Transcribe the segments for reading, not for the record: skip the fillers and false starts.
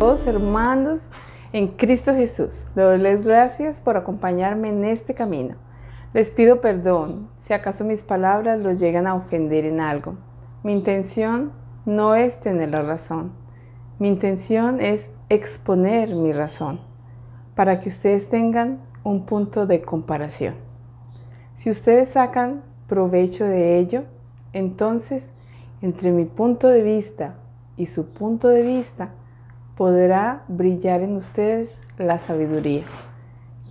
Todos hermanos en Cristo Jesús, les doy las gracias por acompañarme en este camino. Les pido perdón si acaso mis palabras los llegan a ofender en algo. Mi intención no es tener la razón. Mi intención es exponer mi razón para que ustedes tengan un punto de comparación. Si ustedes sacan provecho de ello, entonces entre mi punto de vista y su punto de vista podrá brillar en ustedes la sabiduría,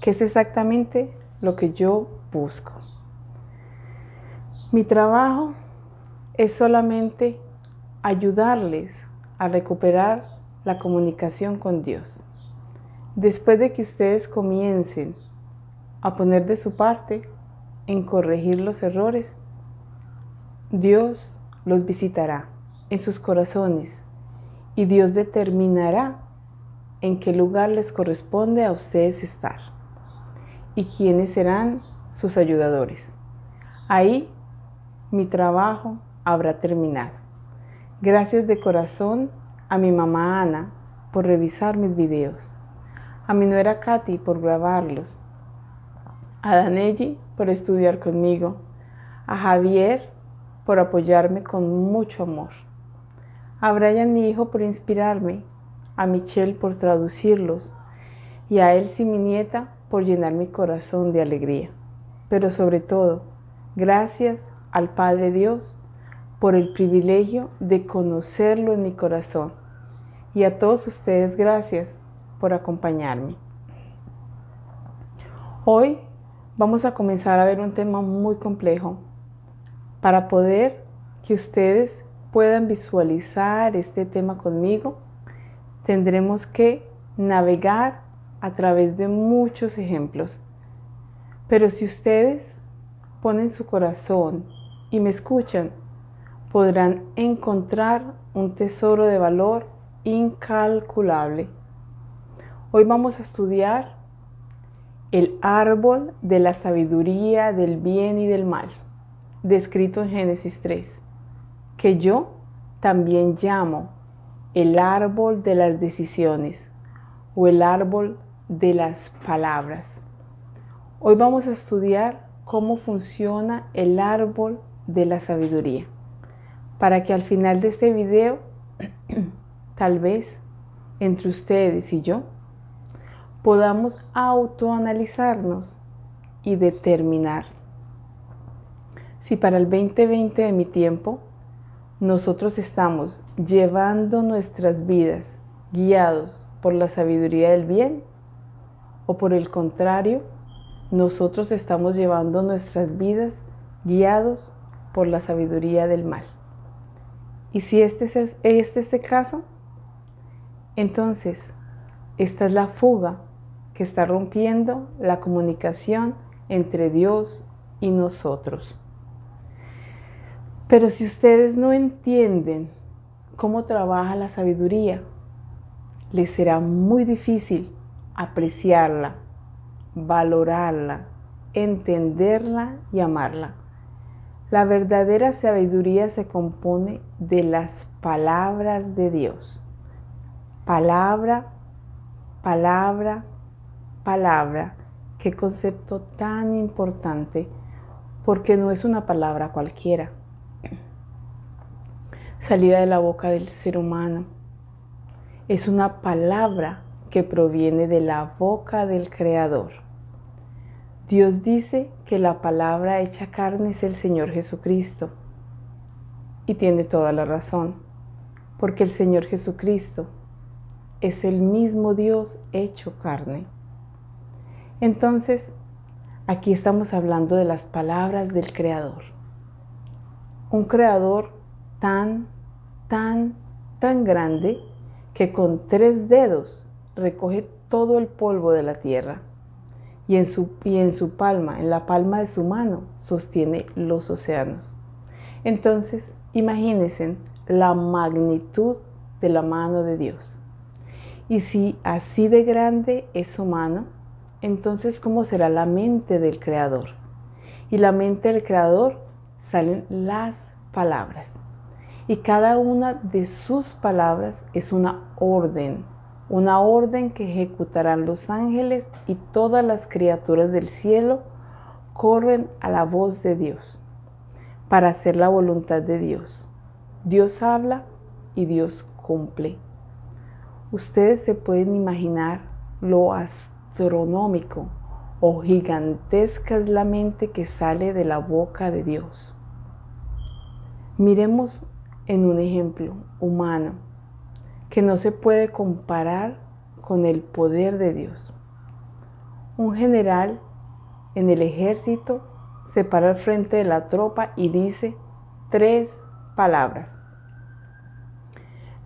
que es exactamente lo que yo busco. Mi trabajo es solamente ayudarles a recuperar la comunicación con Dios. Después de que ustedes comiencen a poner de su parte en corregir los errores, Dios los visitará en sus corazones y Dios determinará en qué lugar les corresponde a ustedes estar y quiénes serán sus ayudadores. Ahí mi trabajo habrá terminado. Gracias de corazón a mi mamá Ana por revisar mis videos, a mi nuera Katy por grabarlos, a Danelli por estudiar conmigo, a Javier por apoyarme con mucho amor, a Brian, mi hijo, por inspirarme, a Michelle por traducirlos y a Elsie, mi nieta, por llenar mi corazón de alegría. Pero sobre todo, gracias al Padre Dios por el privilegio de conocerlo en mi corazón, y a todos ustedes gracias por acompañarme. Hoy vamos a comenzar a ver un tema muy complejo. Para poder que ustedes puedan visualizar este tema conmigo, tendremos que navegar a través de muchos ejemplos. Pero si ustedes ponen su corazón y me escuchan, podrán encontrar un tesoro de valor incalculable. Hoy vamos a estudiar el árbol de la sabiduría del bien y del mal, descrito en Génesis 3, que yo también llamo el árbol de las decisiones o el árbol de las palabras. Hoy vamos a estudiar cómo funciona el árbol de la sabiduría, para que al final de este video, tal vez entre ustedes y yo, podamos autoanalizarnos y determinar si para el 2020 de mi tiempo nosotros estamos llevando nuestras vidas guiados por la sabiduría del bien, o por el contrario, nosotros estamos llevando nuestras vidas guiados por la sabiduría del mal. Y si este es el caso, entonces esta es la fuga que está rompiendo la comunicación entre Dios y nosotros. Pero si ustedes no entienden cómo trabaja la sabiduría, les será muy difícil apreciarla, valorarla, entenderla y amarla. La verdadera sabiduría se compone de las palabras de Dios. Palabra, palabra, palabra. Qué concepto tan importante, porque no es una palabra cualquiera, salida de la boca del ser humano. Es una palabra que proviene de la boca del Creador. Dios dice que la palabra hecha carne es el Señor Jesucristo. Y tiene toda la razón, porque el Señor Jesucristo es el mismo Dios hecho carne. Entonces, aquí estamos hablando de las palabras del Creador. Un Creador tan grande que con 3 dedos recoge todo el polvo de la tierra y en su palma, en la palma de su mano, sostiene los océanos. Entonces, imagínense la magnitud de la mano de Dios. Y si así de grande es su mano, entonces ¿cómo será la mente del Creador? Y la mente del Creador salen las palabras. Y cada una de sus palabras es una orden, una orden que ejecutarán los ángeles y todas las criaturas del cielo corren a la voz de Dios para hacer la voluntad de Dios. Dios habla y Dios cumple. Ustedes se pueden imaginar lo astronómico o gigantesca es la mente que sale de la boca de Dios. Miremos en un ejemplo humano que no se puede comparar con el poder de Dios. Un general en el ejército se para al frente de la tropa y dice 3 palabras.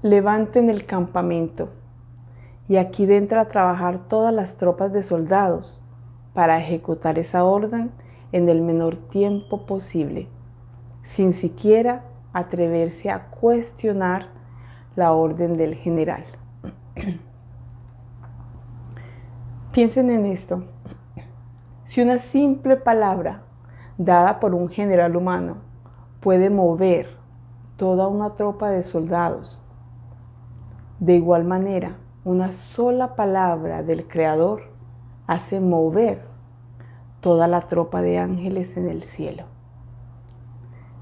Levanten el campamento. Y aquí entra a trabajar todas las tropas de soldados para ejecutar esa orden en el menor tiempo posible, sin siquiera atreverse a cuestionar la orden del general. Piensen en esto. Si una simple palabra dada por un general humano puede mover toda una tropa de soldados, de igual manera, una sola palabra del Creador hace mover toda la tropa de ángeles en el cielo.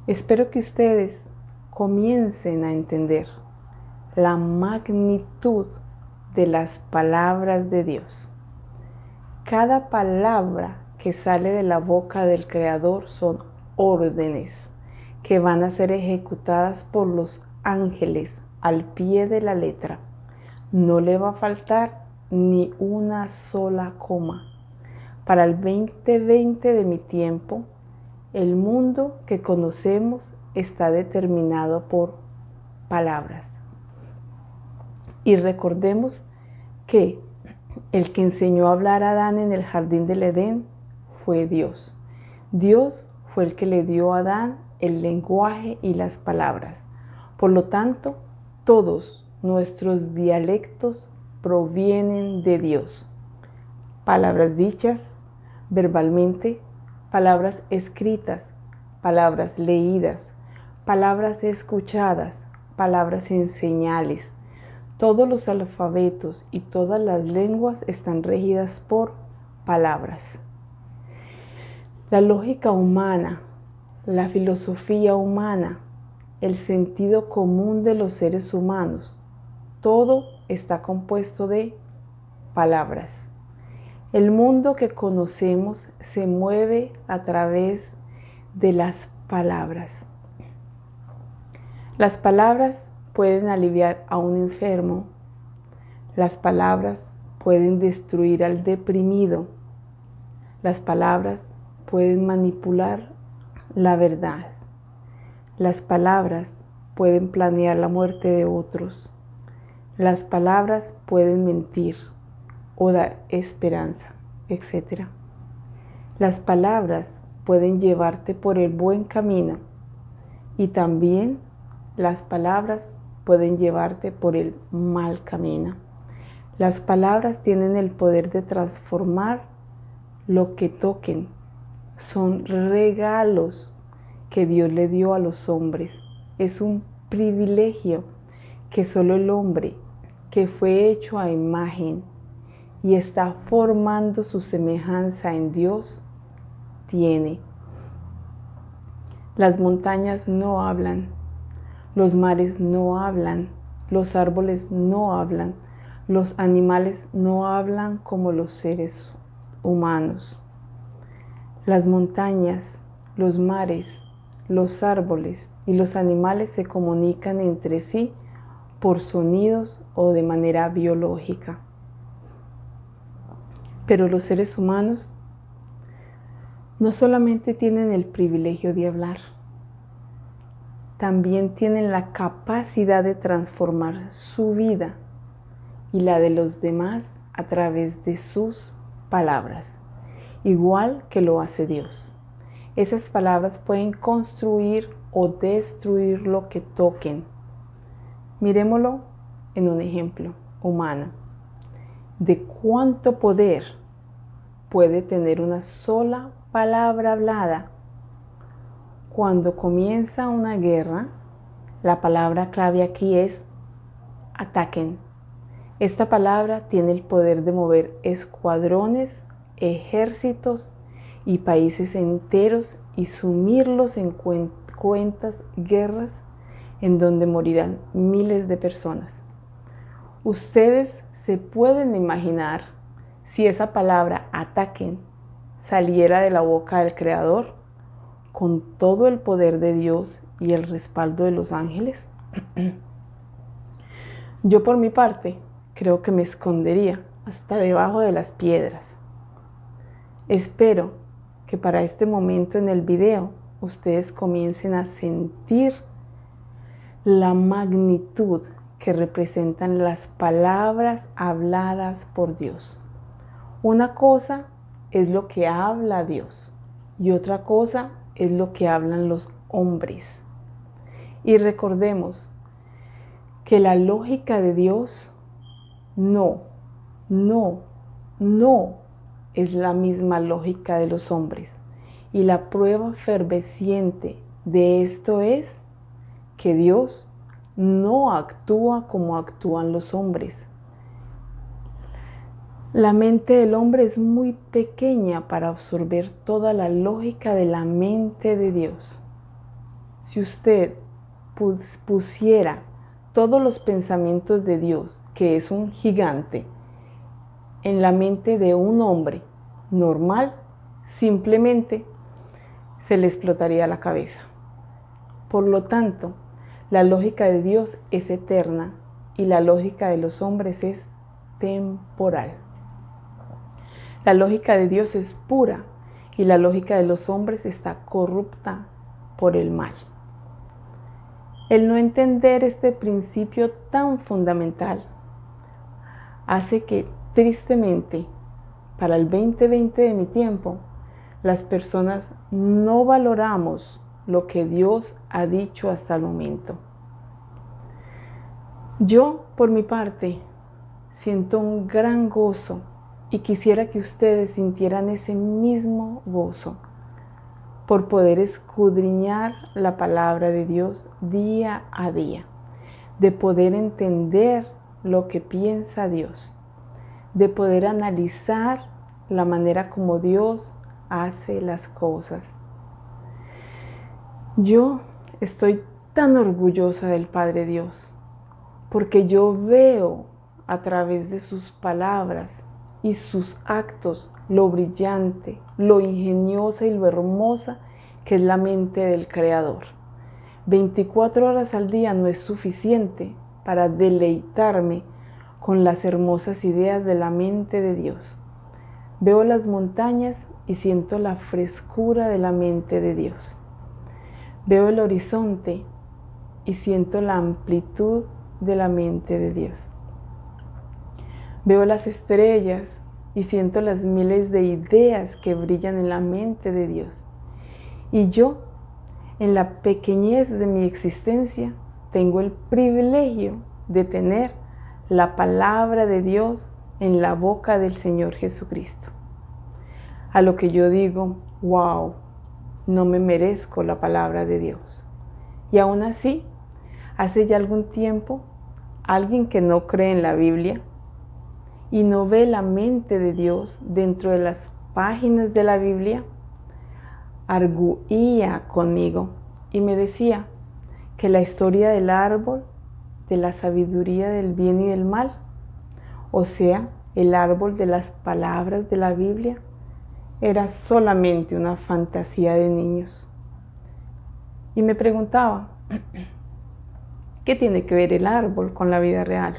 Espero que ustedes comiencen a entender la magnitud de las palabras de Dios. Cada palabra que sale de la boca del Creador son órdenes que van a ser ejecutadas por los ángeles al pie de la letra. No le va a faltar ni una sola coma. Para el 2020 de mi tiempo, el mundo que conocemos está determinado por palabras. Y recordemos que el que enseñó a hablar a Adán en el jardín del Edén fue Dios. Dios fue el que le dio a Adán el lenguaje y las palabras. Por lo tanto, todos nuestros dialectos provienen de Dios. Palabras dichas verbalmente, palabras escritas, palabras leídas, palabras escuchadas, palabras en señales. Todos los alfabetos y todas las lenguas están regidas por palabras. La lógica humana, la filosofía humana, el sentido común de los seres humanos, todo está compuesto de palabras. El mundo que conocemos se mueve a través de las palabras. Las palabras pueden aliviar a un enfermo. Las palabras pueden destruir al deprimido. Las palabras pueden manipular la verdad. Las palabras pueden planear la muerte de otros. Las palabras pueden mentir o dar esperanza, etc. Las palabras pueden llevarte por el buen camino y también las palabras pueden llevarte por el mal camino. Las palabras tienen el poder de transformar lo que toquen. Son regalos que Dios le dio a los hombres. Es un privilegio que solo el hombre que fue hecho a imagen y está formando su semejanza en Dios tiene. Las montañas no hablan, los mares no hablan, los árboles no hablan, los animales no hablan como los seres humanos. Las montañas, los mares, los árboles y los animales se comunican entre sí por sonidos o de manera biológica. Pero los seres humanos no solamente tienen el privilegio de hablar, también tienen la capacidad de transformar su vida y la de los demás a través de sus palabras, igual que lo hace Dios. Esas palabras pueden construir o destruir lo que toquen. Miremoslo en un ejemplo humano de cuánto poder puede tener una sola palabra hablada. Cuando comienza una guerra, la palabra clave aquí es ataquen. Esta palabra tiene el poder de mover escuadrones, ejércitos y países enteros y sumirlos en cruentas guerras en donde morirán miles de personas. Ustedes se pueden imaginar si esa palabra ataquen saliera de la boca del Creador con todo el poder de Dios y el respaldo de los ángeles. Yo por mi parte creo que me escondería hasta debajo de las piedras. Espero que para este momento en el video ustedes comiencen a sentir la magnitud que representan las palabras habladas por Dios. Una cosa es lo que habla Dios y otra cosa es lo que hablan los hombres. Y recordemos que la lógica de Dios no es la misma lógica de los hombres. Y la prueba fehaciente de esto es que Dios no actúa como actúan los hombres. La mente del hombre es muy pequeña para absorber toda la lógica de la mente de Dios. Si usted pusiera todos los pensamientos de Dios, que es un gigante, en la mente de un hombre normal, simplemente se le explotaría la cabeza. Por lo tanto, la lógica de Dios es eterna y la lógica de los hombres es temporal. La lógica de Dios es pura y la lógica de los hombres está corrupta por el mal. El no entender este principio tan fundamental hace que, tristemente, para el 2020 de mi tiempo, las personas no valoramos lo que Dios ha dicho hasta el momento. Yo, por mi parte, siento un gran gozo y quisiera que ustedes sintieran ese mismo gozo por poder escudriñar la palabra de Dios día a día, de poder entender lo que piensa Dios, de poder analizar la manera como Dios hace las cosas. Yo estoy tan orgullosa del Padre Dios, porque yo veo a través de sus palabras y sus actos lo brillante, lo ingeniosa y lo hermosa que es la mente del Creador. 24 horas al día no es suficiente para deleitarme con las hermosas ideas de la mente de Dios. Veo las montañas y siento la frescura de la mente de Dios. Veo el horizonte y siento la amplitud de la mente de Dios. Veo las estrellas y siento las miles de ideas que brillan en la mente de Dios. Y yo, en la pequeñez de mi existencia, tengo el privilegio de tener la palabra de Dios en la boca del Señor Jesucristo. A lo que yo digo, wow, no me merezco la palabra de Dios. Y aún así, hace ya algún tiempo, alguien que no cree en la Biblia y no ve la mente de Dios dentro de las páginas de la Biblia, arguía conmigo y me decía que la historia del árbol de la sabiduría del bien y del mal, o sea, el árbol de las palabras de la Biblia, era solamente una fantasía de niños. Y me preguntaba, ¿qué tiene que ver el árbol con la vida real?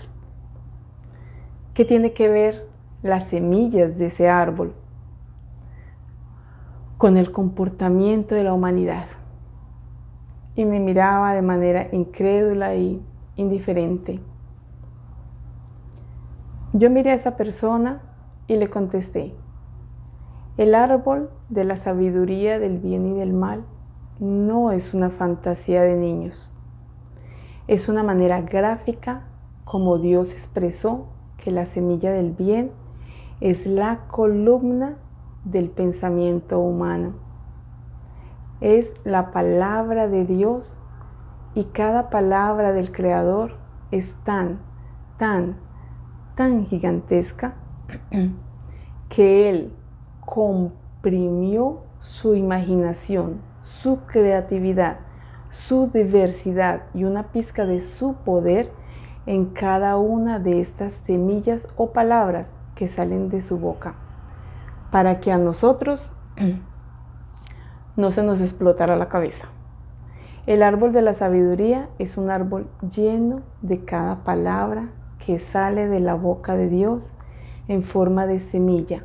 ¿Qué tiene que ver las semillas de ese árbol con el comportamiento de la humanidad? Y me miraba de manera incrédula y indiferente. Yo miré a esa persona y le contesté, el árbol de la sabiduría del bien y del mal no es una fantasía de niños. Es una manera gráfica como Dios expresó que la semilla del bien es la columna del pensamiento humano. Es la palabra de Dios y cada palabra del Creador es tan tan gigantesca que Él comprimió su imaginación, su creatividad, su diversidad y una pizca de su poder en cada una de estas semillas o palabras que salen de su boca, para que a nosotros no se nos explotara la cabeza. El árbol de la sabiduría es un árbol lleno de cada palabra que sale de la boca de Dios en forma de semilla.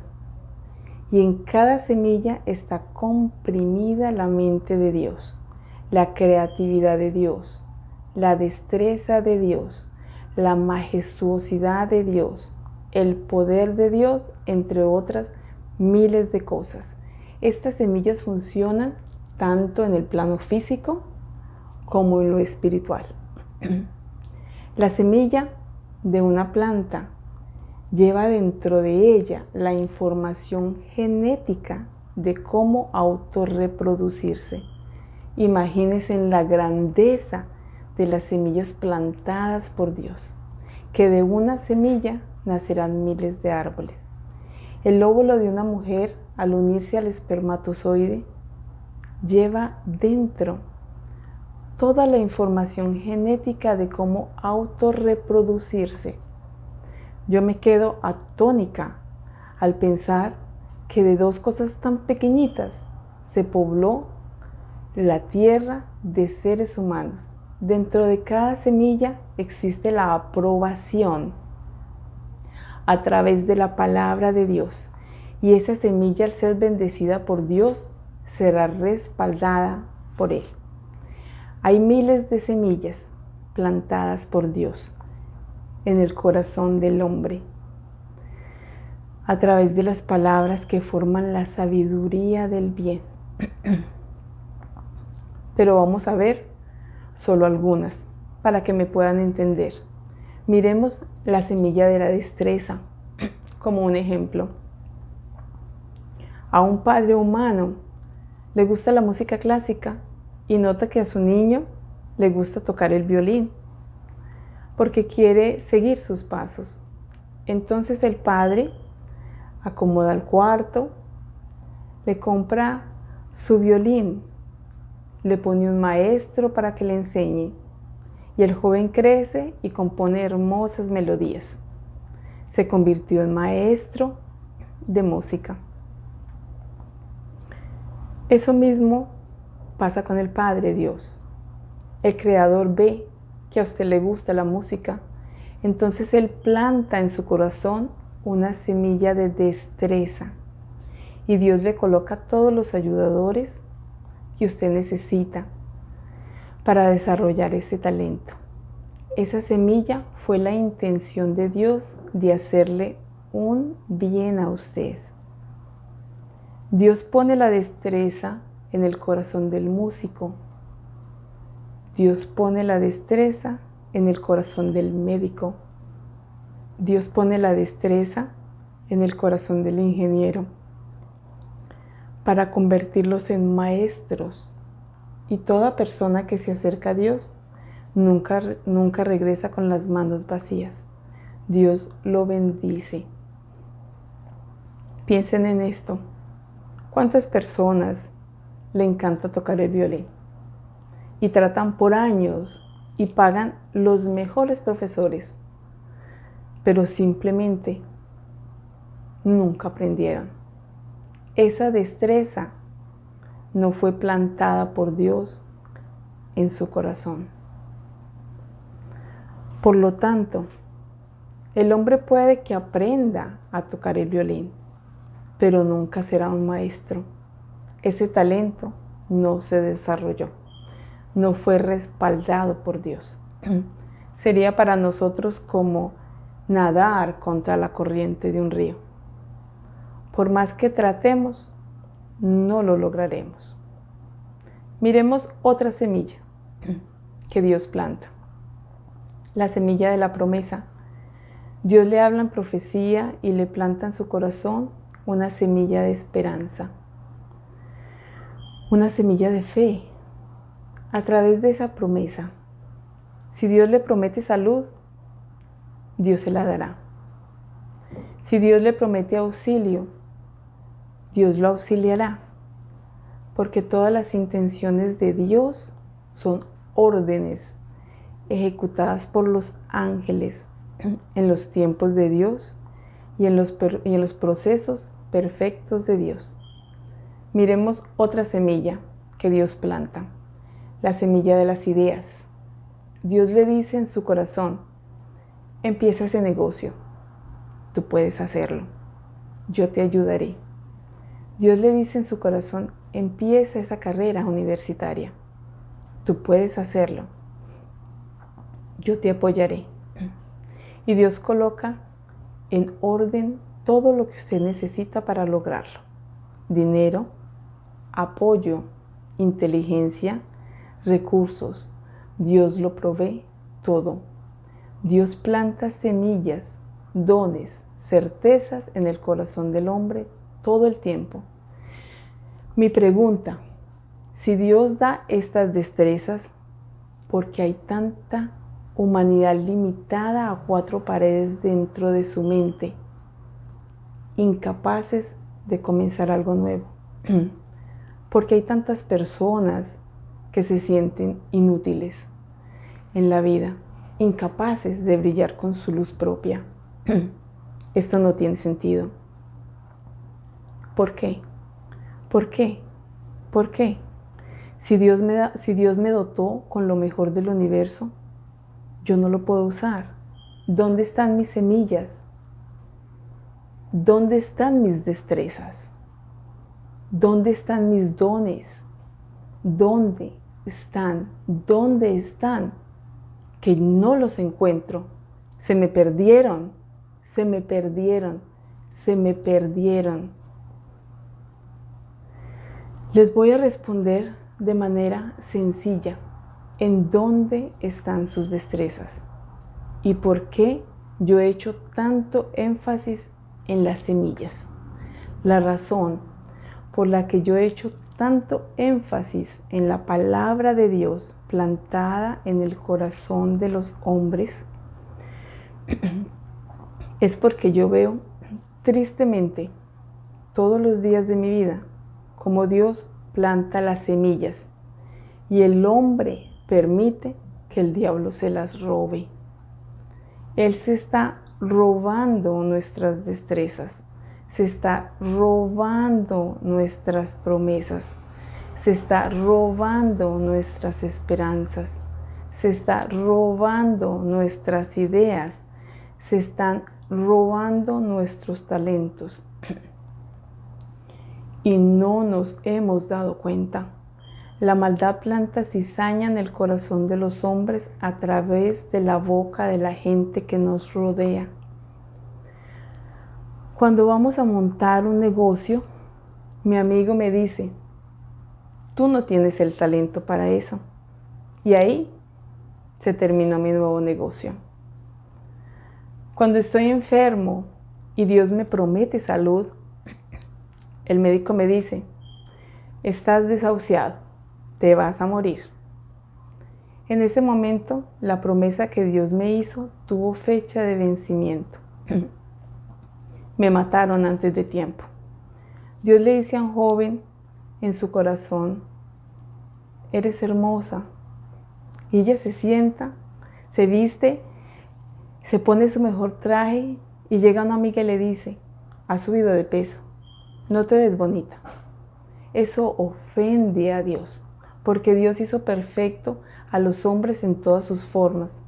Y en cada semilla está comprimida la mente de Dios, la creatividad de Dios, la destreza de Dios, la majestuosidad de Dios, el poder de Dios, entre otras miles de cosas. Estas semillas funcionan tanto en el plano físico como en lo espiritual. La semilla de una planta lleva dentro de ella la información genética de cómo autorreproducirse. Imagínense en la grandeza de las semillas plantadas por Dios, que de una semilla nacerán miles de árboles. El óvulo de una mujer, al unirse al espermatozoide, lleva dentro toda la información genética de cómo autorreproducirse. Yo me quedo atónica al pensar que de dos cosas tan pequeñitas se pobló la tierra de seres humanos. Dentro de cada semilla existe la aprobación a través de la palabra de Dios, y esa semilla, al ser bendecida por Dios, será respaldada por Él. Hay miles de semillas plantadas por Dios en el corazón del hombre, a través de las palabras que forman la sabiduría del bien. Pero vamos a ver solo algunas para que me puedan entender. Miremos la semilla de la destreza como un ejemplo. A un padre humano le gusta la música clásica y nota que a su niño le gusta tocar el violín porque quiere seguir sus pasos. Entonces el padre acomoda el cuarto, le compra su violín, le pone un maestro para que le enseñe, y el joven crece y compone hermosas melodías. Se convirtió en maestro de música. Eso mismo pasa con el Padre Dios. El Creador ve que a usted le gusta la música, entonces Él planta en su corazón una semilla de destreza, y Dios le coloca todos los ayudadores que usted necesita para desarrollar ese talento. Esa semilla fue la intención de Dios de hacerle un bien a usted. Dios pone la destreza en el corazón del músico. Dios pone la destreza en el corazón del médico. Dios pone la destreza en el corazón del ingeniero para convertirlos en maestros. Y toda persona que se acerca a Dios nunca regresa con las manos vacías. Dios lo bendice. Piensen en esto. ¿Cuántas personas le encanta tocar el violín? Y tratan por años y pagan los mejores profesores, pero simplemente nunca aprendieron. Esa destreza no fue plantada por Dios en su corazón. Por lo tanto, el hombre puede que aprenda a tocar el violín, pero nunca será un maestro. Ese talento no se desarrolló, no fue respaldado por Dios. Sería para nosotros como nadar contra la corriente de un río. Por más que tratemos, no lo lograremos. Miremos otra semilla que Dios planta. La semilla de la promesa. Dios le habla en profecía y le planta en su corazón una semilla de esperanza, una semilla de fe. A través de esa promesa, si Dios le promete salud, Dios se la dará. Si Dios le promete auxilio, Dios lo auxiliará, porque todas las intenciones de Dios son órdenes ejecutadas por los ángeles en los tiempos de Dios y en los procesos perfectos de Dios. Miremos otra semilla que Dios planta, la semilla de las ideas. Dios le dice en su corazón: empieza ese negocio, tú puedes hacerlo, yo te ayudaré. Dios le dice en su corazón: empieza esa carrera universitaria, tú puedes hacerlo, yo te apoyaré. Y Dios coloca en orden todo lo que usted necesita para lograrlo: dinero, apoyo, inteligencia, recursos. Dios lo provee todo. Dios planta semillas, dones, certezas en el corazón del hombre todo el tiempo. Mi pregunta: si Dios da estas destrezas, ¿por qué hay tanta humanidad limitada a 4 paredes dentro de su mente, incapaces de comenzar algo nuevo? ¿Por qué hay tantas personas que se sienten inútiles en la vida, incapaces de brillar con su luz propia? Esto no tiene sentido. ¿Por qué? ¿Por qué? ¿Por qué? Si Dios me dotó con lo mejor del universo, yo no lo puedo usar. ¿Dónde están mis semillas? ¿Dónde están mis destrezas? ¿Dónde están mis dones? ¿Dónde están? ¿Dónde están? Que no los encuentro. Se me perdieron. Se me perdieron. Se me perdieron. Les voy a responder de manera sencilla en dónde están sus destrezas y por qué yo he hecho tanto énfasis en las semillas. La razón por la que yo he hecho tanto énfasis en la palabra de Dios plantada en el corazón de los hombres es porque yo veo tristemente todos los días de mi vida como Dios planta las semillas y el hombre permite que el diablo se las robe. Él se está robando nuestras destrezas, se está robando nuestras promesas, se está robando nuestras esperanzas, se está robando nuestras ideas, se están robando nuestros talentos. Y no nos hemos dado cuenta. La maldad planta cizaña en el corazón de los hombres a través de la boca de la gente que nos rodea. Cuando vamos a montar un negocio, mi amigo me dice: tú no tienes el talento para eso. Y ahí se terminó mi nuevo negocio. Cuando estoy enfermo y Dios me promete salud, el médico me dice: estás desahuciado. Te vas a morir. En ese momento, la promesa que Dios me hizo tuvo fecha de vencimiento. Me mataron antes de tiempo. Dios le dice a un joven en su corazón: eres hermosa. Y ella se sienta, se viste, se pone su mejor traje y llega una amiga y le dice: has subido de peso, no te ves bonita. Eso ofende a Dios, porque Dios hizo perfecto a los hombres en todas sus formas.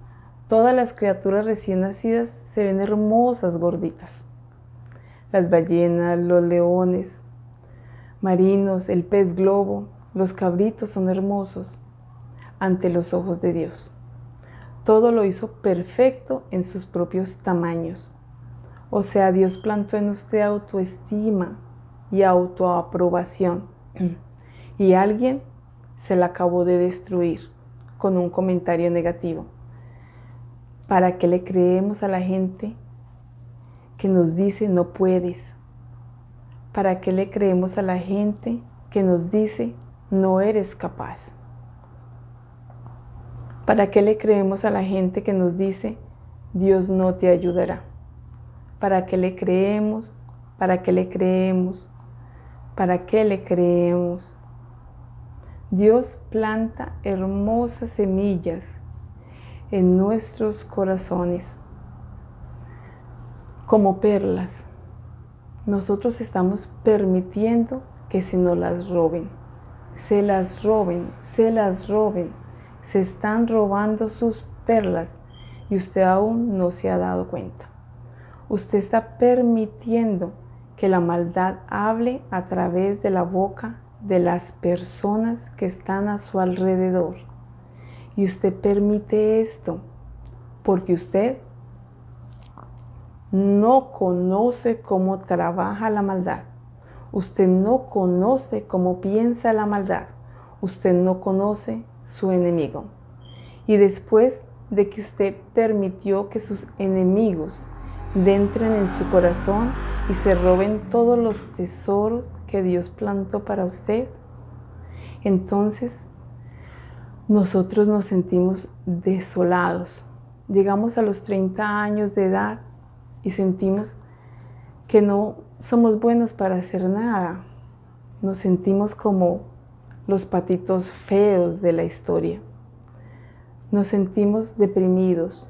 Todas las criaturas recién nacidas se ven hermosas gorditas. Las ballenas, los leones marinos, el pez globo, los cabritos son hermosos ante los ojos de Dios. Todo lo hizo perfecto en sus propios tamaños. O sea, Dios plantó en usted autoestima y autoaprobación. Y alguien se la acabó de destruir con un comentario negativo. ¿Para qué le creemos a la gente que nos dice no puedes? ¿Para qué le creemos a la gente que nos dice no eres capaz? ¿Para qué le creemos a la gente que nos dice Dios no te ayudará? ¿Para qué le creemos? ¿Para qué le creemos? ¿Para qué le creemos? Dios planta hermosas semillas en nuestros corazones como perlas. Nosotros estamos permitiendo que se nos las roben. Se las roben, se las roben. Se están robando sus perlas y usted aún no se ha dado cuenta. Usted está permitiendo que la maldad hable a través de la boca de las personas que están a su alrededor. Y usted permite esto porque usted no conoce cómo trabaja la maldad. Usted no conoce cómo piensa la maldad. Usted no conoce su enemigo. Y después de que usted permitió que sus enemigos entren en su corazón y se roben todos los tesoros que Dios plantó para usted, entonces nosotros nos sentimos desolados. Llegamos a los 30 años de edad y sentimos que no somos buenos para hacer nada. Nos sentimos como los patitos feos de la historia. Nos sentimos deprimidos.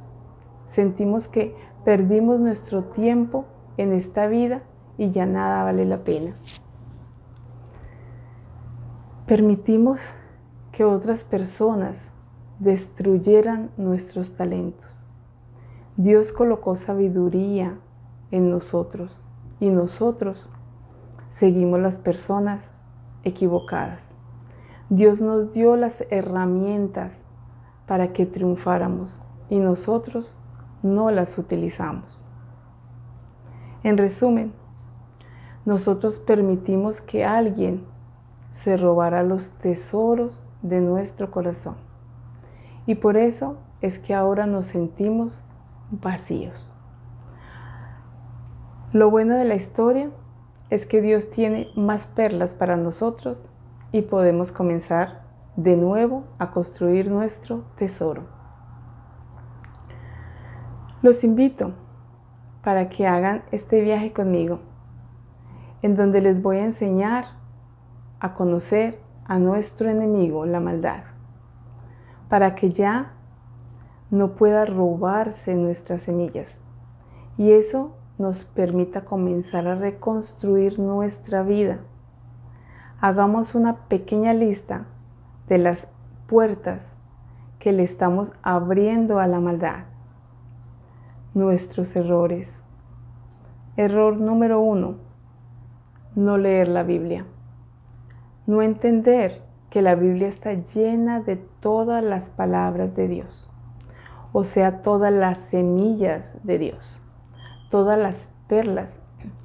Sentimos que perdimos nuestro tiempo en esta vida y ya nada vale la pena. Permitimos que otras personas destruyeran nuestros talentos. Dios colocó sabiduría en nosotros y nosotros seguimos las personas equivocadas. Dios nos dio las herramientas para que triunfáramos y nosotros no las utilizamos. En resumen, nosotros permitimos que alguien se robara los tesoros de nuestro corazón. Y por eso es que ahora nos sentimos vacíos. Lo bueno de la historia es que Dios tiene más perlas para nosotros y podemos comenzar de nuevo a construir nuestro tesoro. Los invito para que hagan este viaje conmigo, en donde les voy a enseñar a conocer a nuestro enemigo, la maldad, para que ya no pueda robarse nuestras semillas y eso nos permita comenzar a reconstruir nuestra vida. Hagamos una pequeña lista de las puertas que le estamos abriendo a la maldad. Nuestros errores. Error número 1, no leer la Biblia. No entender que la Biblia está llena de todas las palabras de Dios, o sea, todas las semillas de Dios, todas las perlas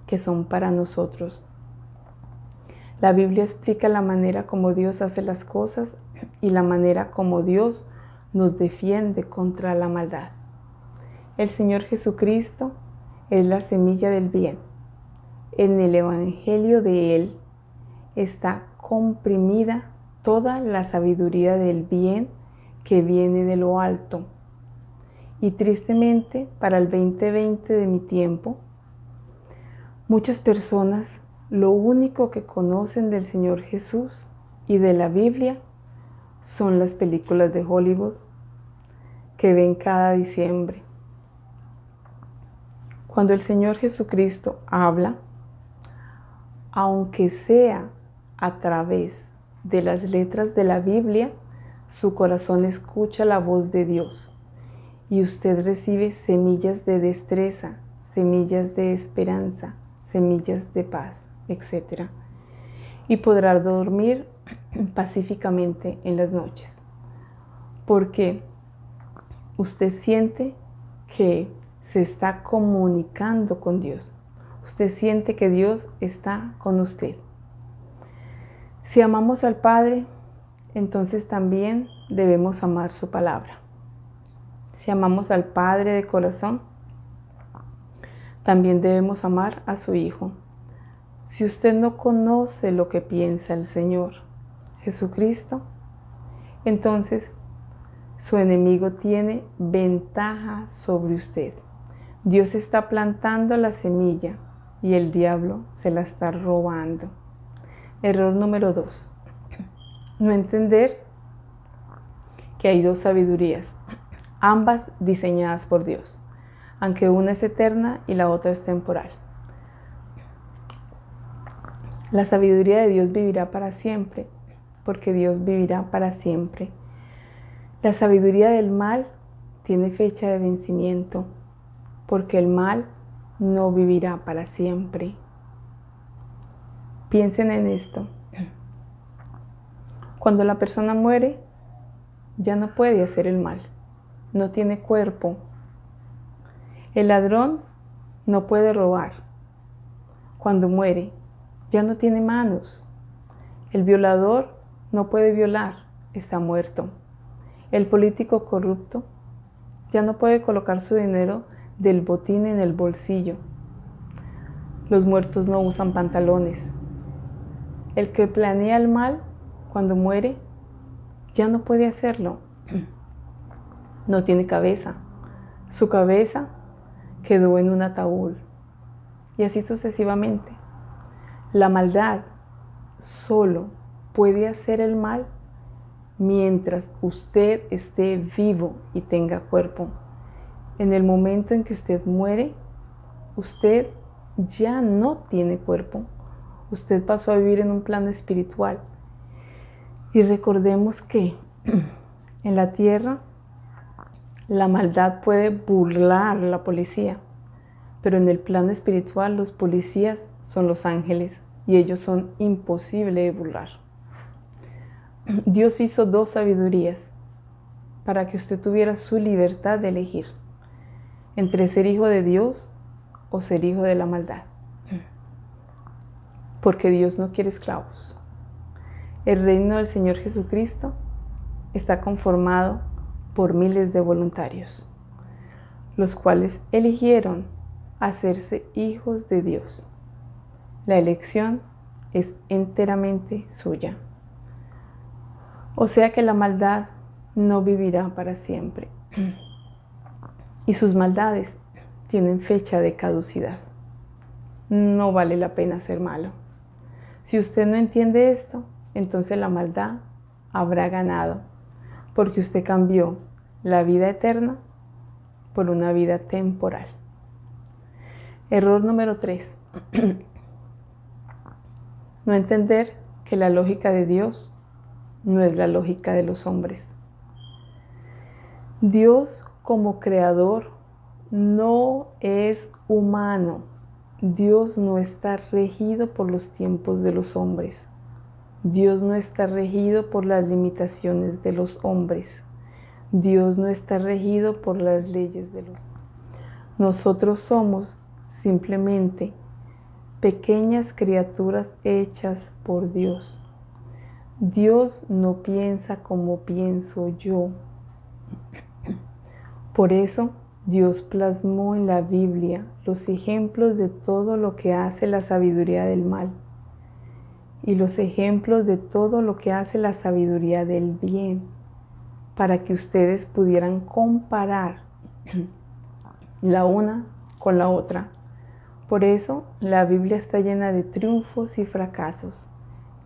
que son para nosotros. La Biblia explica la manera como Dios hace las cosas y la manera como Dios nos defiende contra la maldad. El Señor Jesucristo es la semilla del bien. En el Evangelio de Él está comprimida toda la sabiduría del bien que viene de lo alto. Y tristemente, para el 2020 de mi tiempo, muchas personas lo único que conocen del Señor Jesús y de la Biblia son las películas de Hollywood que ven cada diciembre. Cuando el Señor Jesucristo habla, aunque sea a través de las letras de la Biblia, su corazón escucha la voz de Dios y usted recibe semillas de destreza, semillas de esperanza, semillas de paz, etc. Y podrá dormir pacíficamente en las noches, porque usted siente que se está comunicando con Dios. Usted siente que Dios está con usted. Si amamos al Padre, entonces también debemos amar su palabra. Si amamos al Padre de corazón, también debemos amar a su Hijo. Si usted no conoce lo que piensa el Señor Jesucristo, entonces su enemigo tiene ventaja sobre usted. Dios está plantando la semilla y el diablo se la está robando. Error número 2. No entender que hay dos sabidurías, ambas diseñadas por Dios, aunque una es eterna y la otra es temporal. La sabiduría de Dios vivirá para siempre, porque Dios vivirá para siempre. La sabiduría del mal tiene fecha de vencimiento, porque el mal no vivirá para siempre. Piensen en esto. Cuando la persona muere, ya no puede hacer el mal, no tiene cuerpo. El ladrón no puede robar. Cuando muere, ya no tiene manos. El violador no puede violar, está muerto. El político corrupto ya no puede colocar su dinero del botín en el bolsillo. Los muertos no usan pantalones. El que planea el mal, cuando muere, ya no puede hacerlo. No tiene cabeza. Su cabeza quedó en un ataúd. Y así sucesivamente. La maldad solo puede hacer el mal mientras usted esté vivo y tenga cuerpo. En el momento en que usted muere, usted ya no tiene cuerpo. Usted pasó a vivir en un plano espiritual. Y recordemos que en la tierra la maldad puede burlar a la policía, pero en el plano espiritual los policías son los ángeles y ellos son imposibles de burlar. Dios hizo dos sabidurías para que usted tuviera su libertad de elegir entre ser hijo de Dios o ser hijo de la maldad. Porque Dios no quiere esclavos. El reino del Señor Jesucristo está conformado por miles de voluntarios, los cuales eligieron hacerse hijos de Dios. La elección es enteramente suya. O sea que la maldad no vivirá para siempre. Y sus maldades tienen fecha de caducidad. No vale la pena ser malo. Si usted no entiende esto, entonces la maldad habrá ganado, porque usted cambió la vida eterna por una vida temporal. Error número 3. No entender que la lógica de Dios no es la lógica de los hombres. Dios como creador no es humano. Dios no está regido por los tiempos de los hombres. Dios no está regido por las limitaciones de los hombres. Dios no está regido por las leyes de los hombres. Nosotros somos simplemente pequeñas criaturas hechas por Dios. Dios no piensa como pienso yo. Por eso Dios plasmó en la Biblia los ejemplos de todo lo que hace la sabiduría del mal y los ejemplos de todo lo que hace la sabiduría del bien, para que ustedes pudieran comparar la una con la otra. Por eso la Biblia está llena de triunfos y fracasos,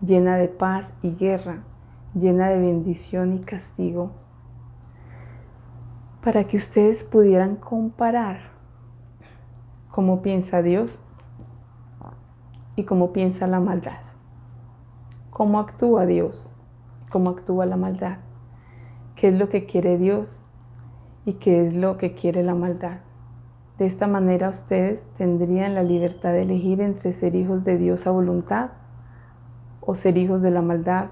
llena de paz y guerra, llena de bendición y castigo, para que ustedes pudieran comparar cómo piensa Dios y cómo piensa la maldad, cómo actúa Dios, cómo actúa la maldad, qué es lo que quiere Dios y qué es lo que quiere la maldad. De esta manera ustedes tendrían la libertad de elegir entre ser hijos de Dios a voluntad o ser hijos de la maldad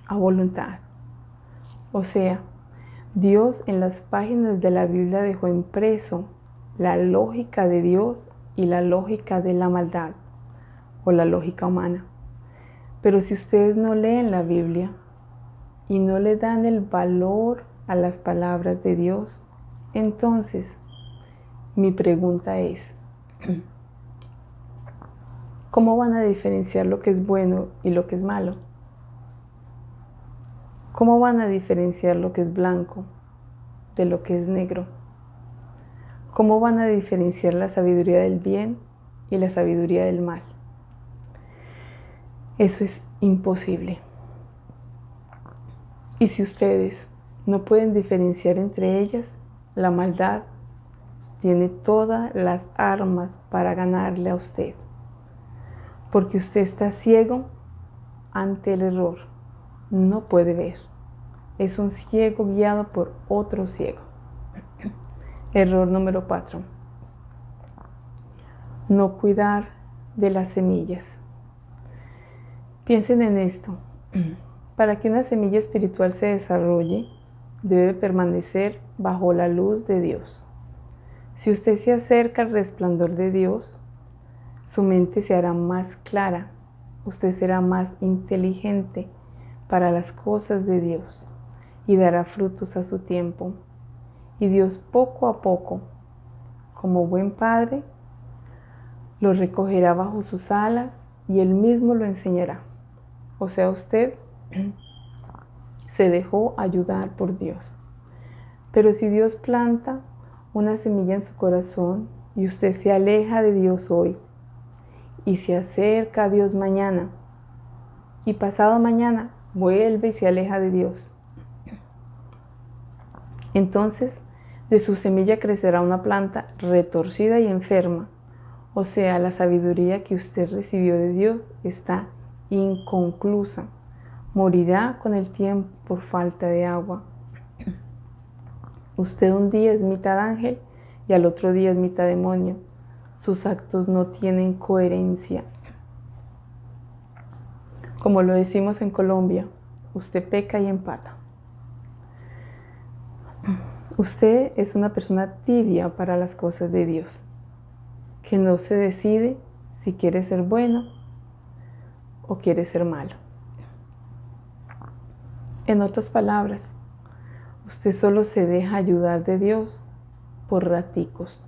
a voluntad. O sea, Dios en las páginas de la Biblia dejó impreso la lógica de Dios y la lógica de la maldad o la lógica humana. Pero si ustedes no leen la Biblia y no le dan el valor a las palabras de Dios, entonces mi pregunta es, ¿cómo van a diferenciar lo que es bueno y lo que es malo? ¿Cómo van a diferenciar lo que es blanco de lo que es negro? ¿Cómo van a diferenciar la sabiduría del bien y la sabiduría del mal? Eso es imposible. Y si ustedes no pueden diferenciar entre ellas, la maldad tiene todas las armas para ganarle a usted. Porque usted está ciego ante el error. No puede ver. Es un ciego guiado por otro ciego. Error número 4. No cuidar de las semillas. Piensen en esto. Para que una semilla espiritual se desarrolle, debe permanecer bajo la luz de Dios. Si usted se acerca al resplandor de Dios, su mente se hará más clara, usted será más inteligente para las cosas de Dios y dará frutos a su tiempo. Y Dios poco a poco, como buen padre, lo recogerá bajo sus alas y Él mismo lo enseñará. O sea, usted se dejó ayudar por Dios. Pero si Dios planta una semilla en su corazón y usted se aleja de Dios hoy y se acerca a Dios mañana y pasado mañana vuelve y se aleja de Dios, entonces de su semilla crecerá una planta retorcida y enferma. O sea, la sabiduría que usted recibió de Dios está inconclusa. Morirá con el tiempo por falta de agua. Usted un día es mitad ángel y al otro día es mitad demonio. Sus actos no tienen coherencia. Como lo decimos en Colombia, usted peca y empata. Usted es una persona tibia para las cosas de Dios, que no se decide si quiere ser bueno o quiere ser malo. En otras palabras, usted solo se deja ayudar de Dios por raticos,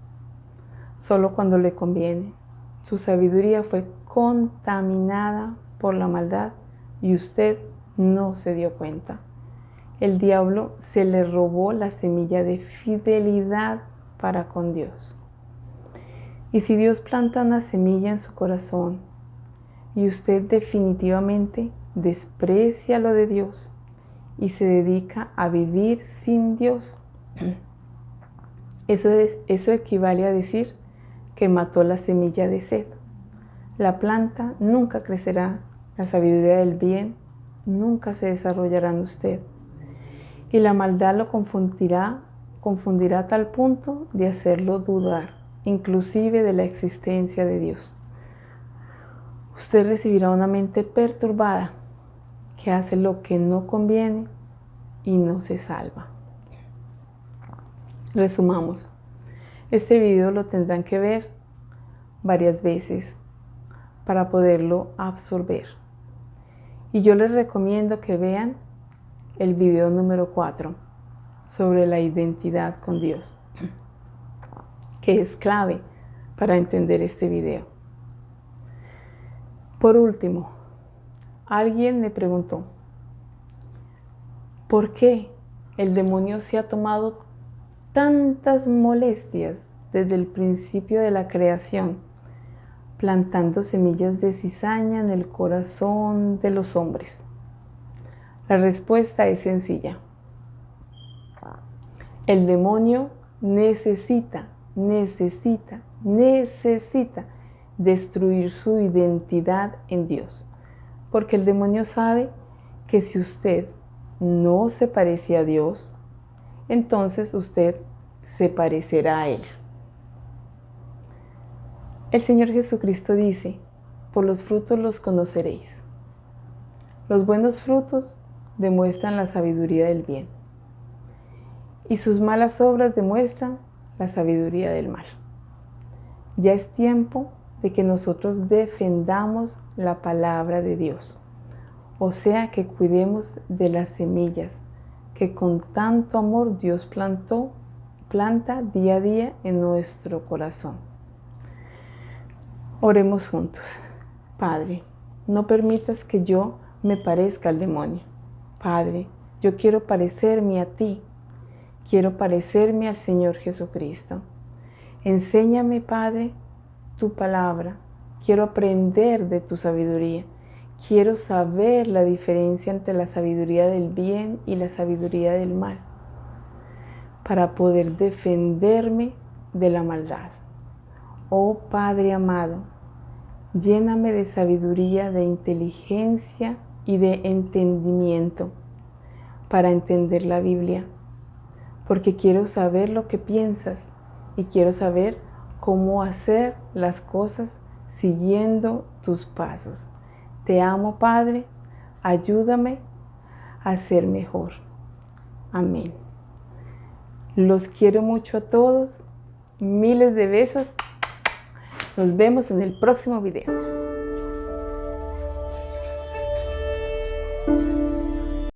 solo cuando le conviene. Su sabiduría fue contaminada por la maldad y usted no se dio cuenta. El diablo se le robó la semilla de fidelidad para con Dios. Y si Dios planta una semilla en su corazón y usted definitivamente desprecia lo de Dios y se dedica a vivir sin Dios, eso equivale a decir que mató la semilla de sed. La planta nunca crecerá, la sabiduría del bien nunca se desarrollará en usted. Y la maldad lo confundirá a tal punto de hacerlo dudar, inclusive de la existencia de Dios. Usted recibirá una mente perturbada que hace lo que no conviene y no se salva. Resumamos. Este video lo tendrán que ver varias veces para poderlo absorber. Y yo les recomiendo que vean el video número 4 sobre la identidad con Dios, que es clave para entender este video. Por último, alguien me preguntó, ¿por qué el demonio se ha tomado tantas molestias desde el principio de la creación, plantando semillas de cizaña en el corazón de los hombres? La respuesta es sencilla. El demonio necesita destruir su identidad en Dios, porque el demonio sabe que si usted no se parece a Dios, entonces usted se parecerá a Él. El Señor Jesucristo dice, por los frutos los conoceréis. Los buenos frutos demuestran la sabiduría del bien y sus malas obras demuestran la sabiduría del mal. Ya es tiempo de que nosotros defendamos la palabra de Dios, o sea que cuidemos de las semillas que con tanto amor Dios planta día a día en nuestro corazón. Oremos juntos. Padre, no permitas que yo me parezca al demonio. Padre, yo quiero parecerme a ti. Quiero parecerme al Señor Jesucristo. Enséñame, Padre, tu palabra. Quiero aprender de tu sabiduría. Quiero saber la diferencia entre la sabiduría del bien y la sabiduría del mal, para poder defenderme de la maldad. Oh Padre amado, lléname de sabiduría, de inteligencia y de entendimiento para entender la Biblia, porque quiero saber lo que piensas y quiero saber cómo hacer las cosas siguiendo tus pasos. Te amo, Padre, ayúdame a ser mejor. Amén. Los quiero mucho a todos. Miles de besos. Nos vemos en el próximo video.